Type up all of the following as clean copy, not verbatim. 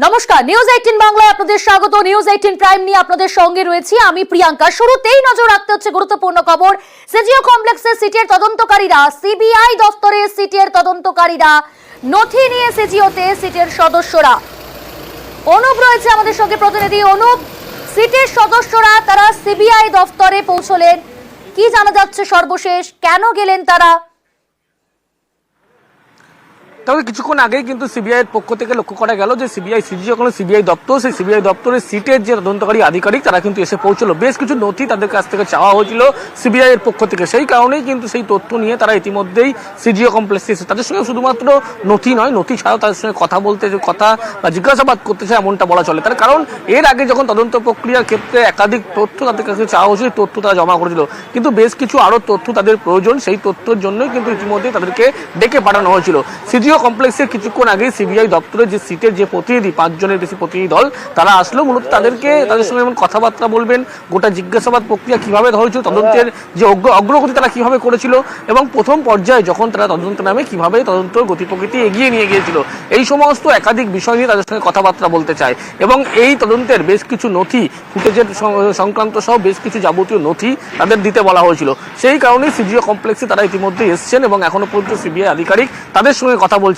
নমস্কার, নিউজ 18 বাংলায় আপনাদের স্বাগত। নিউজ 18 প্রাইম নিয়ে আপনাদের সঙ্গে রয়েছি আমি প্রিয়াঙ্কা। শুরুতেই নজর রাখতে হচ্ছে গুরুত্বপূর্ণ খবর। সিজিও কমপ্লেক্সের সিটের তদন্তকারীরা, সিবিআই দফতরের সিটের তদন্তকারীরা নথি নিয়ে সিজিওতে সিটের সদস্যরা। অনুপ রয়েছে আমাদের সঙ্গে, প্রতিনিধি অনুপ। সিটের সদস্যরা তারা সিবিআই দফতরে পৌঁছলেন, কি জানা যাচ্ছে সর্বশেষ, কেন গেলেন তারা? তবে কিছুক্ষণ আগেই কিন্তু সিবিআই এর পক্ষ থেকে লক্ষ্য করা গেল যে সিবিআই সিজি যখন সিবিআই দপ্তর, সেই সিবিআই দপ্তরের সিটের যে তদন্তকারী আধিকারিক তারা কিন্তু এসে পৌঁছলো। বেশ কিছু নথি তাদের কাছ থেকে চাওয়া হয়েছিল সিবিআই এর পক্ষ থেকে, সেই কারণেই কিন্তু সেই তথ্য নিয়ে তারা ইতিমধ্যেই সিজিও কমপ্লেক্সে এসে তাদের সঙ্গে শুধুমাত্র নথি নয়, নথি ছাড়াও তাদের সঙ্গে কথা বলতে, কথা বা জিজ্ঞাসাবাদ করতে চায় এমনটা বলা চলে। তার কারণ এর আগে যখন তদন্ত প্রক্রিয়ার ক্ষেত্রে একাধিক তথ্য তাদের কাছে চাওয়া হয়েছিল, তথ্য তারা জমা করেছিল, কিন্তু বেশ কিছু আরো তথ্য তাদের প্রয়োজন, সেই তথ্যের জন্যই কিন্তু ইতিমধ্যে তাদেরকে ডেকে পাঠানো হয়েছিল। সিজিও কমপ্লেক্সে কিছুক্ষণ আগে সিবিআই দপ্তরের যে সিটের যে প্রতিনিধি, 5 জনের বেশি প্রতিনিধি দল, তারা আসলো মূলত তাদের সঙ্গে এমন কথাবার্তা বলবেন, গোটা জিজ্ঞাসাবাদ প্রক্রিয়া কিভাবে হয়েছিল, তদন্তের যে অগ্রগতি তারা কিভাবে করেছিল এবং প্রথম পর্যায়ে যখন তারা তদন্ত নামে কিভাবে তদন্তের গতি প্রকৃতি এগিয়ে নিয়ে গিয়েছিল, এই সমস্ত একাধিক বিষয় নিয়ে তাদের সঙ্গে কথাবার্তা বলতে চায়। এবং এই তদন্তের বেশ কিছু নথি, ফুটেজের সংক্রান্ত সহ বেশ কিছু যাবতীয় নথি তাদের দিতে বলা হয়েছিল। সেই কারণেই সিজিও কমপ্লেক্সে তারা ইতিমধ্যে এসছেন এবং এখনো পর্যন্ত সিবিআই আধিকারিক তাদের সঙ্গে কথা বলছেন।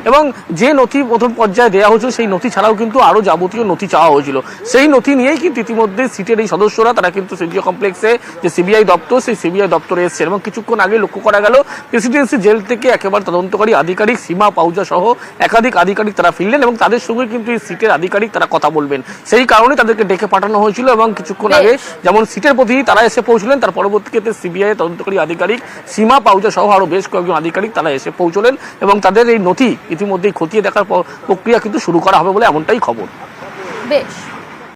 এবং যে নথি প্রথম পর্যায়ে দেওয়া হয়েছিল সেই নথি ছাড়াও কিন্তু আরো যাবতীয় নথি চাওয়া হয়েছিল। সেই নথি নিয়েই কিন্তু ইতিমধ্যে সিটের এই সদস্যরা তারা কিন্তু সিজিও কমপ্লেক্সে যে সিবিআই দপ্তর, সেই সিবিআই দপ্তরে এসেছেন। এবং কিছুক্ষণ আগে লক্ষ্য করা গেল প্রেসিডেন্সি জেল থেকে একেবারে তদন্তকারী আধিকারিক সীমা পাউজা সহ একাধিক আধিকারিক তারা ফিরলেন এবং তাদের সঙ্গে কিন্তু এই সিটের আধিকারিক তারা কথা বলবেন, সেই কারণে তাদেরকে ডেকে পাঠানো হয়েছিল। এবং কিছুক্ষণ আগে যেমন সিটের প্রতিনিধি তারা এসে পৌঁছলেন, তার পরবর্তীতে সিবিআই তদন্তকারী আধিকারিক সীমা পাউজা সহ আরো বেশ কয়েকজন আধিকারিক তারা এসে পৌঁছলেন এবং তাদের এই নথি ইতিমধ্যেই খতিয়ে দেখার প্রক্রিয়া কিন্তু শুরু করা হবে বলে এমনটাই খবর। বেশ।